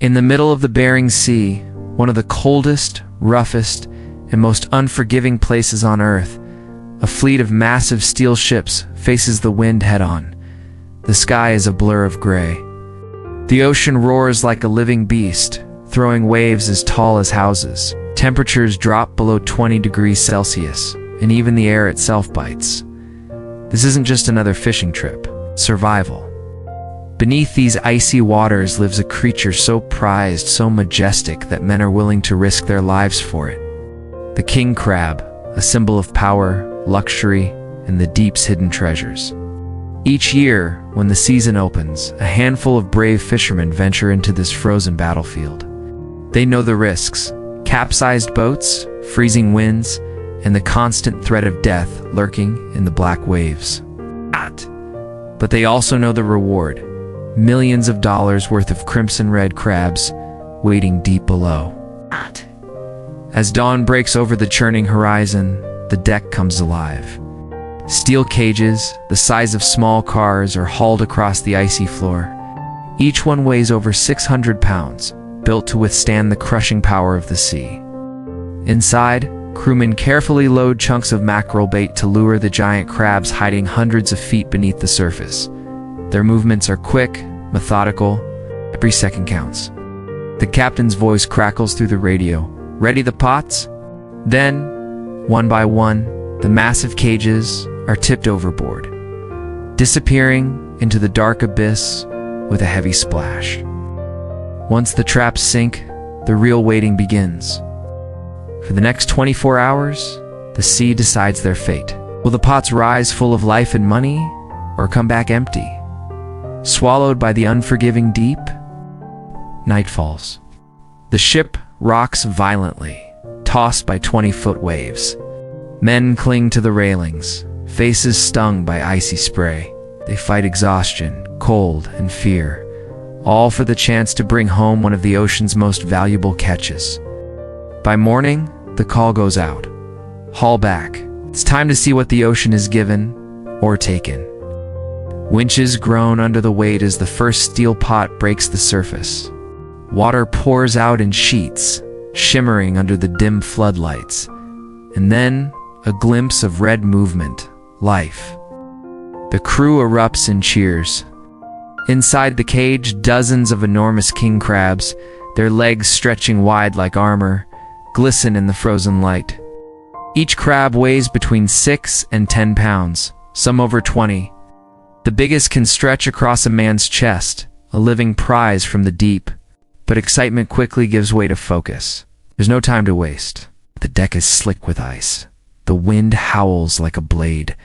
In the middle of the Bering Sea, one of the coldest, roughest, and most unforgiving places on Earth, a fleet of massive steel ships faces the wind head-on. The sky is a blur of gray. The ocean roars like a living beast, throwing waves as tall as houses. Temperatures drop below 20 degrees Celsius, and even the air itself bites. This isn't just another fishing trip. Survival. Beneath these icy waters lives a creature so prized, so majestic, that men are willing to risk their lives for it. The king crab, a symbol of power, luxury, and the deep's hidden treasures. Each year, when the season opens, a handful of brave fishermen venture into this frozen battlefield. They know the risks: capsized boats, freezing winds, and the constant threat of death lurking in the black waves. But they also know the reward: millions of dollars worth of crimson red crabs waiting deep below. As dawn breaks over the churning horizon, the deck comes alive. Steel cages, the size of small cars, are hauled across the icy floor. Each one weighs over 600 pounds, built to withstand the crushing power of the sea. Inside, crewmen carefully load chunks of mackerel bait to lure the giant crabs hiding hundreds of feet beneath the surface. Their movements are quick, methodical. Every second counts. The captain's voice crackles through the radio. "Ready the pots?" Then, one by one, the massive cages are tipped overboard, disappearing into the dark abyss with a heavy splash. Once the traps sink, the real waiting begins. For the next 24 hours, the sea decides their fate. Will the pots rise full of life and money, or come back empty, swallowed by the unforgiving deep? Night falls. The ship rocks violently, tossed by 20-foot waves. Men cling to the railings, faces stung by icy spray. They fight exhaustion, cold, and fear, all for the chance to bring home one of the ocean's most valuable catches. By morning, the call goes out. Haul back. It's time to see what the ocean has given or taken. Winches groan under the weight as the first steel pot breaks the surface. Water pours out in sheets, shimmering under the dim floodlights. And then, a glimpse of red movement, life. The crew erupts in cheers. Inside the cage, dozens of enormous king crabs, their legs stretching wide like armor, glisten in the frozen light. Each crab weighs between 6 and 10 pounds, some over 20. The biggest can stretch across a man's chest, a living prize from the deep. But excitement quickly gives way to focus. There's no time to waste. The deck is slick with ice. The wind howls like a blade,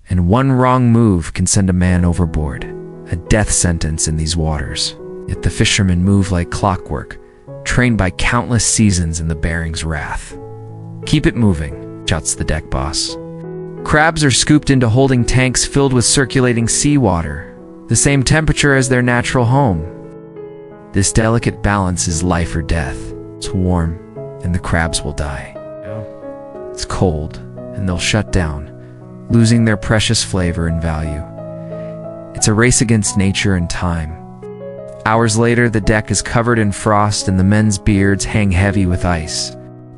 and one wrong move can send a man overboard. A death sentence in these waters. Yet the fishermen move like clockwork, trained by countless seasons in the Bering's wrath. "Keep it moving," shouts the deck boss. Crabs are scooped into holding tanks filled with circulating seawater, the same temperature as their natural home. This delicate balance is life or death. It's warm, and the crabs will die. It's cold, and they'll shut down, losing their precious flavor and value. It's a race against nature and time. Hours later, the deck is covered in frost and the men's beards hang heavy with ice.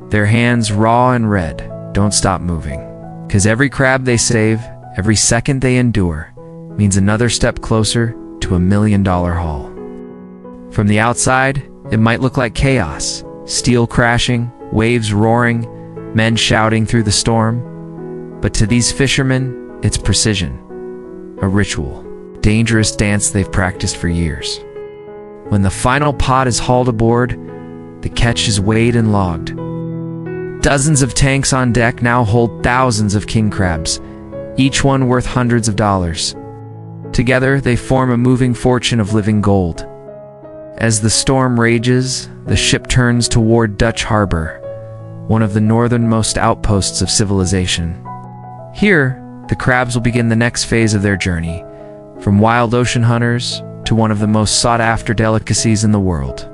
Their hands, raw and red, don't stop moving. 'Cause every crab they save, every second they endure, means another step closer to $1 million haul. From the outside, it might look like chaos. Steel crashing, waves roaring, men shouting through the storm. But to these fishermen, it's precision. A ritual. Dangerous dance they've practiced for years. When the final pot is hauled aboard, the catch is weighed and logged. Dozens of tanks on deck now hold thousands of king crabs, each one worth hundreds of dollars. Together, they form a moving fortune of living gold. As the storm rages, the ship turns toward Dutch Harbor, one of the northernmost outposts of civilization. Here, the crabs will begin the next phase of their journey, from wild ocean hunters to one of the most sought-after delicacies in the world.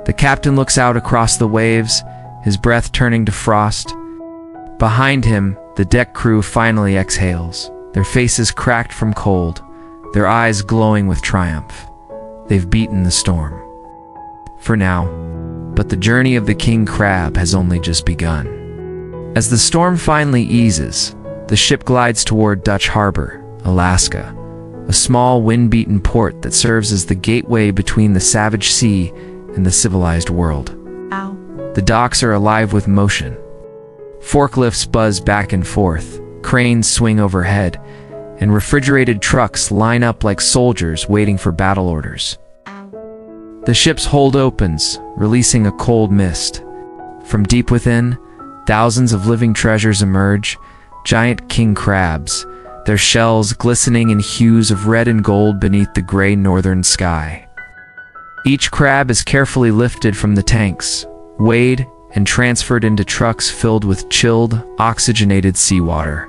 The captain looks out across the waves, his breath turning to frost. Behind him, the deck crew finally exhales, their faces cracked from cold, their eyes glowing with triumph. They've beaten the storm. for now, but the journey of the king crab has only just begun. As the storm finally eases, the ship glides toward Dutch Harbor, Alaska, a small wind-beaten port that serves as the gateway between the savage sea and the civilized world. Ow. The docks are alive with motion. Forklifts buzz back and forth, cranes swing overhead, and refrigerated trucks line up like soldiers waiting for battle orders. The ship's hold opens, releasing a cold mist. From deep within, thousands of living treasures emerge, giant king crabs, their shells glistening in hues of red and gold beneath the gray northern sky. Each crab is carefully lifted from the tanks, weighed, and transferred into trucks filled with chilled, oxygenated seawater.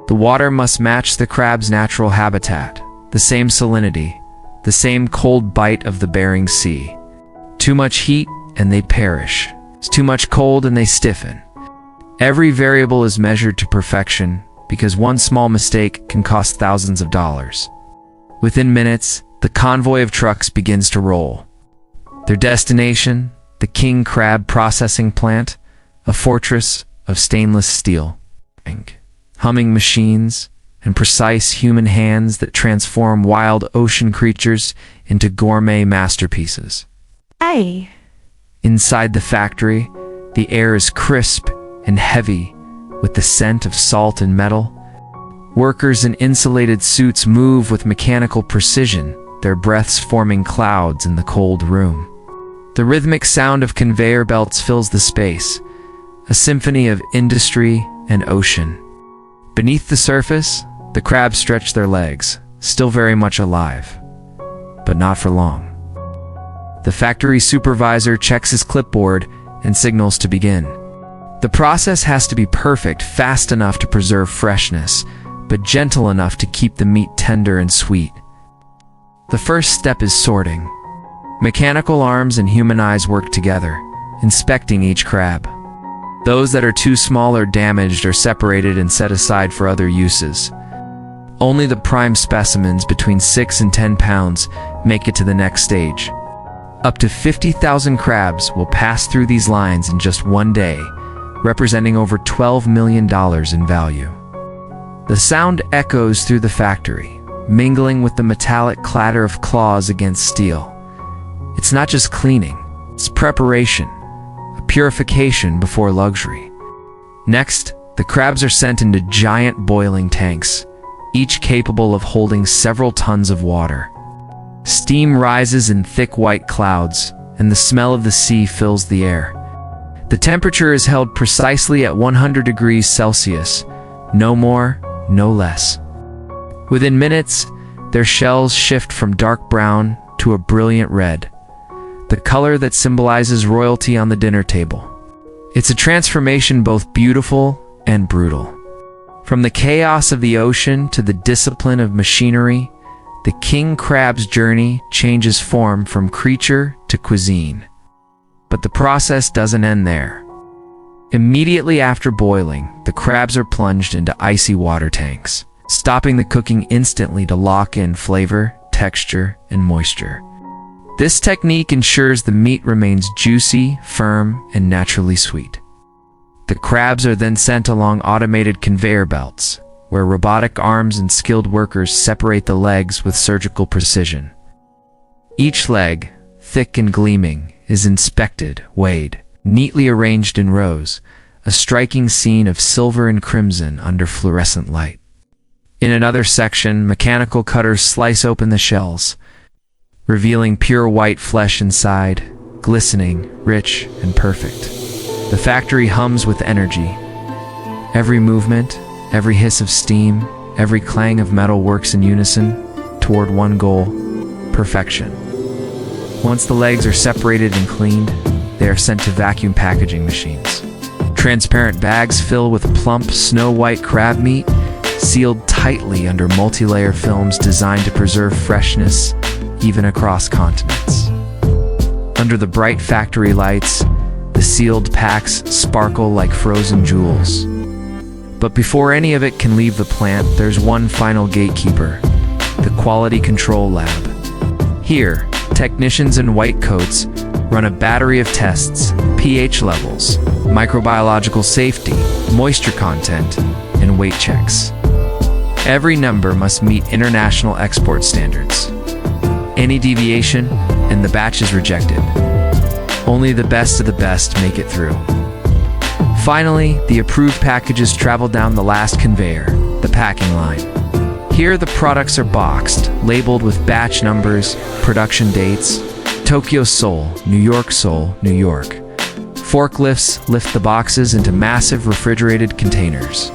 The water must match the crab's natural habitat, the same salinity, the same cold bite of the Bering Sea. Too much heat, and they perish. It's too much cold, and they stiffen. Every variable is measured to perfection, because one small mistake can cost thousands of dollars. Within minutes, the convoy of trucks begins to roll. Their destination, the king crab processing plant, a fortress of stainless steel. Humming machines, and precise human hands that transform wild ocean creatures into gourmet masterpieces. Hey. Inside the factory, the air is crisp and heavy with the scent of salt and metal. Workers in insulated suits move with mechanical precision, their breaths forming clouds in the cold room. The rhythmic sound of conveyor belts fills the space, a symphony of industry and ocean. Beneath the surface, the crabs stretch their legs, still very much alive, but not for long. The factory supervisor checks his clipboard and signals to begin. The process has to be perfect, fast enough to preserve freshness, but gentle enough to keep the meat tender and sweet. The first step is sorting. Mechanical arms and human eyes work together, inspecting each crab. Those that are too small or damaged are separated and set aside for other uses. Only the prime specimens between 6 and 10 pounds make it to the next stage. Up to 50,000 crabs will pass through these lines in just one day, representing over $12 million in value. The sound echoes through the factory, mingling with the metallic clatter of claws against steel. It's not just cleaning, it's preparation, a purification before luxury. Next, the crabs are sent into giant boiling tanks, each capable of holding several tons of water. Steam rises in thick white clouds, and the smell of the sea fills the air. The temperature is held precisely at 100 degrees Celsius, no more, no less. Within minutes, their shells shift from dark brown to a brilliant red, the color that symbolizes royalty on the dinner table. It's a transformation both beautiful and brutal. From the chaos of the ocean to the discipline of machinery, the king crab's journey changes form from creature to cuisine. But the process doesn't end there. Immediately after boiling, the crabs are plunged into icy water tanks, stopping the cooking instantly to lock in flavor, texture, and moisture. This technique ensures the meat remains juicy, firm, and naturally sweet. The crabs are then sent along automated conveyor belts, where robotic arms and skilled workers separate the legs with surgical precision. Each leg, thick and gleaming, is inspected, weighed, neatly arranged in rows, a striking scene of silver and crimson under fluorescent light. In another section, mechanical cutters slice open the shells, revealing pure white flesh inside, glistening, rich, and perfect. The factory hums with energy. Every movement, every hiss of steam, every clang of metal works in unison toward one goal: perfection. Once the legs are separated and cleaned, they are sent to vacuum packaging machines. Transparent bags fill with plump, snow-white crab meat, sealed tightly under multi-layer films designed to preserve freshness even across continents. Under the bright factory lights, the sealed packs sparkle like frozen jewels. But before any of it can leave the plant, there's one final gatekeeper: the quality control lab. Here, technicians in white coats, run a battery of tests: pH levels, microbiological safety, moisture content, and weight checks. Every number must meet international export standards. Any deviation, and the batch is rejected. Only the best of the best make it through. Finally, the approved packages travel down the last conveyor, the packing line. Here, the products are boxed, labeled with batch numbers, production dates: Tokyo Seoul, New York Seoul, New York. Forklifts lift the boxes into massive refrigerated containers.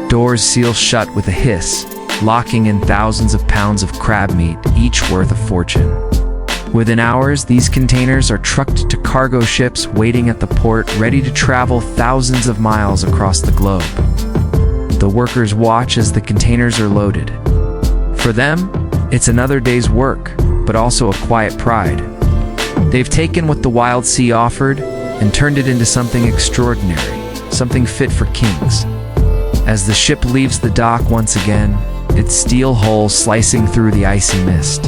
Doors seal shut with a hiss, locking in thousands of pounds of crab meat, each worth a fortune. Within hours, these containers are trucked to cargo ships waiting at the port, ready to travel thousands of miles across the globe. The workers watch as the containers are loaded. For them, it's another day's work, but also a quiet pride. They've taken what the wild sea offered and turned it into something extraordinary, something fit for kings. As the ship leaves the dock once again, its steel hull slicing through the icy mist,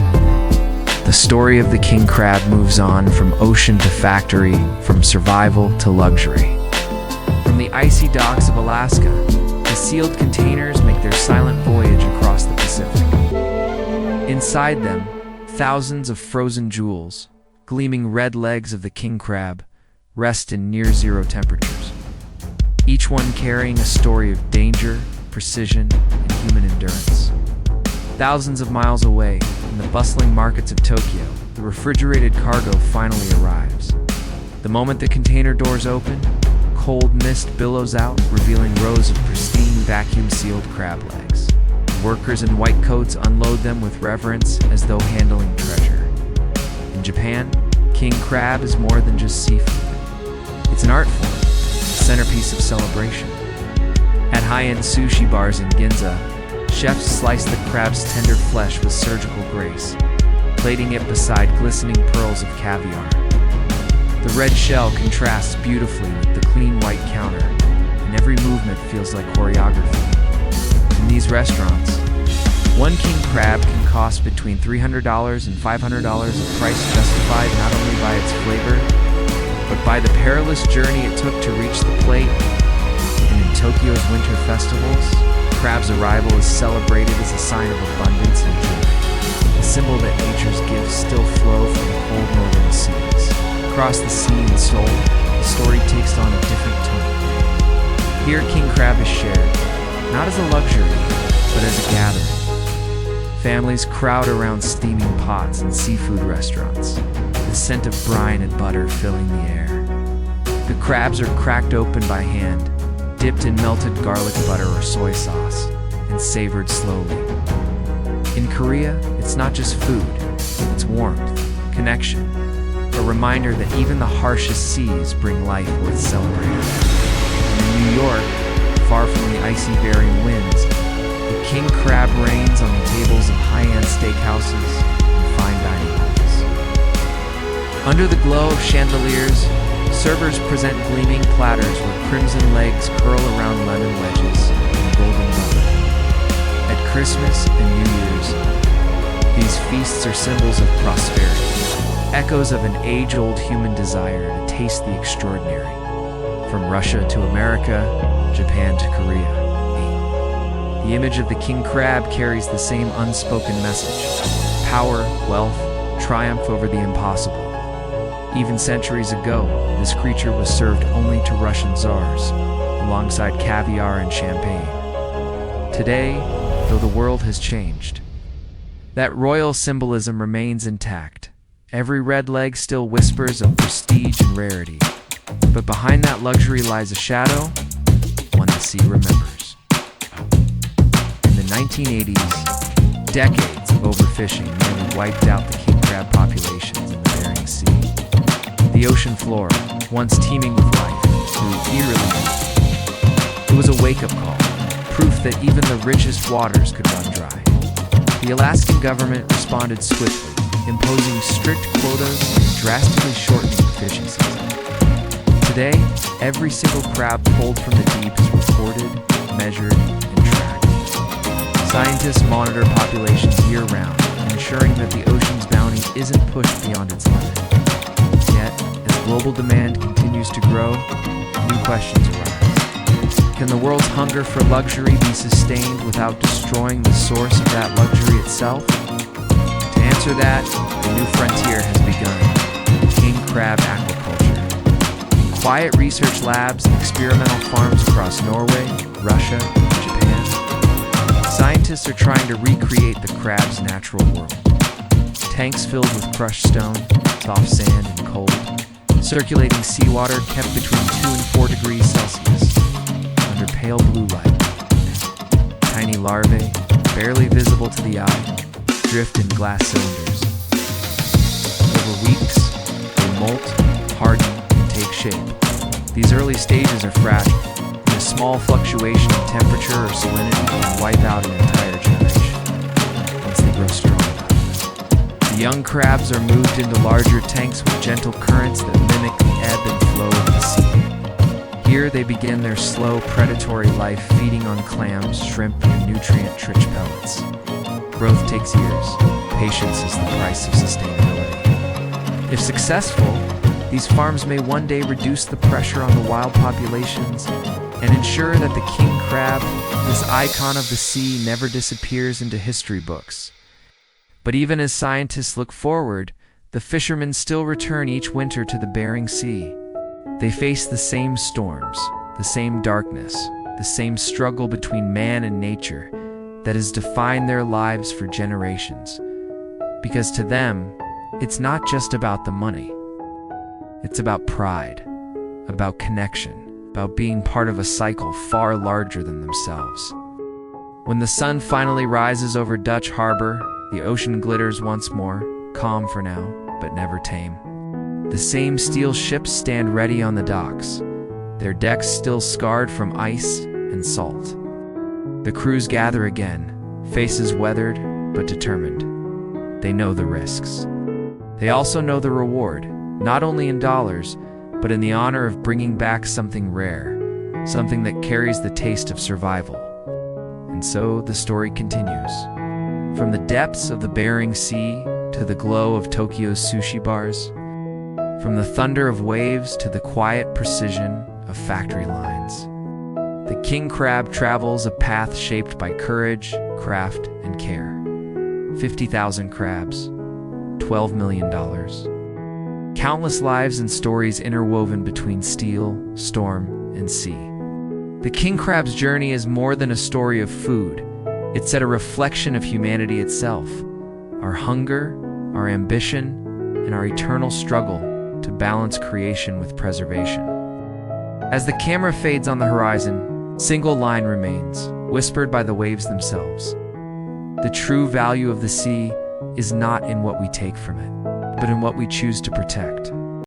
the story of the king crab moves on from ocean to factory, from survival to luxury. From the icy docks of Alaska, the sealed containers make their silent voyage across the Pacific. Inside them, thousands of frozen jewels, gleaming red legs of the king crab, rest in near-zero temperatures, each one carrying a story of danger, precision, and human endurance. Thousands of miles away, in the bustling markets of Tokyo, the refrigerated cargo finally arrives. The moment the container doors open, cold mist billows out, revealing rows of pristine vacuum-sealed crab legs. Workers in white coats unload them with reverence, as though handling treasure. In Japan, king crab is more than just seafood. It's an art form, a centerpiece of celebration. At high-end sushi bars in Ginza, chefs slice the crab's tender flesh with surgical grace, plating it beside glistening pearls of caviar. The red shell contrasts beautifully with the clean white counter, and every movement feels like choreography. In these restaurants, one king crab can cost between $300 and $500, a price justified not only by its flavor, but by the perilous journey it took to reach the plate. And in Tokyo's winter festivals, crab's arrival is celebrated as a sign of abundance and joy, a symbol that nature's gifts still flow from the cold northern seas. Across the sea in Seoul, the story takes on a different tone. Here, king crab is shared, not as a luxury, but as a gathering. Families crowd around steaming pots in seafood restaurants, the scent of brine and butter filling the air. The crabs are cracked open by hand, dipped in melted garlic butter or soy sauce, and savored slowly. In Korea, it's not just food, it's warmth, connection, a reminder that even the harshest seas bring life worth celebrating. And in New York, far from the icy Bering winds, the king crab reigns on the tables of high-end steakhouses and fine dining halls. Under the glow of chandeliers, servers present gleaming platters where crimson legs curl around lemon wedges and golden butter. At Christmas and New Year's, these feasts are symbols of prosperity, echoes of an age-old human desire to taste the extraordinary. From Russia to America, Japan to Korea, the image of the king crab carries the same unspoken message: power, wealth, triumph over the impossible. Even centuries ago, this creature was served only to Russian czars, alongside caviar and champagne. Today, though the world has changed, that royal symbolism remains intact. Every red leg still whispers of prestige and rarity, but behind that luxury lies a shadow, one the sea remembers. In the 1980s, decades of overfishing nearly wiped out the king crab populations in the Bering Sea. The ocean floor, once teeming with life, grew eerily deep. It was a wake-up call, proof that even the richest waters could run dry. The Alaskan government responded swiftly, imposing strict quotas and drastically shortening the fishing season. Today, every single crab pulled from the deep is reported, measured, and tracked. Scientists monitor populations year-round, ensuring that the ocean's bounty isn't pushed beyond its limit. global demand continues to grow, new questions arise. Can the world's hunger for luxury be sustained without destroying the source of that luxury itself? To answer that, a new frontier has begun: king crab aquaculture. In quiet research labs and experimental farms across Norway, Russia, and Japan, scientists are trying to recreate the crab's natural world. Tanks filled with crushed stone, soft sand, and cold, circulating seawater kept between 2 and 4 degrees Celsius, under pale blue light. Tiny larvae, barely visible to the eye, drift in glass cylinders. Over weeks, they molt, harden, and take shape. These early stages are fragile, and a small fluctuation in temperature or salinity can wipe out an entire generation once they grow strong enough. The young crabs are moved into larger tanks with gentle currents that mimic the ebb and flow of the sea. Here they begin their slow predatory life, feeding on clams, shrimp, and nutrient-rich pellets. Growth takes years. Patience is the price of sustainability. If successful, these farms may one day reduce the pressure on the wild populations and ensure that the king crab, this icon of the sea, never disappears into history books. But even as scientists look forward, the fishermen still return each winter to the Bering Sea. They face the same storms, the same darkness, the same struggle between man and nature that has defined their lives for generations. Because to them, it's not just about the money. It's about pride, about connection, about being part of a cycle far larger than themselves. When the sun finally rises over Dutch Harbor, the ocean glitters once more, calm for now, but never tame. The same steel ships stand ready on the docks, their decks still scarred from ice and salt. The crews gather again, faces weathered but determined. They know the risks. They also know the reward, not only in dollars, but in the honor of bringing back something rare, something that carries the taste of survival. And so the story continues. From the depths of the Bering Sea to the glow of Tokyo's sushi bars, from the thunder of waves to the quiet precision of factory lines, the king crab travels a path shaped by courage, craft, and care. 50,000 crabs, $12 million. Countless lives and stories interwoven between steel, storm, and sea. The king crab's journey is more than a story of food. It's a reflection of humanity itself, our hunger, our ambition, and our eternal struggle to balance creation with preservation. As the camera fades on the horizon, single line remains, whispered by the waves themselves. The true value of the sea is not in what we take from it, but in what we choose to protect.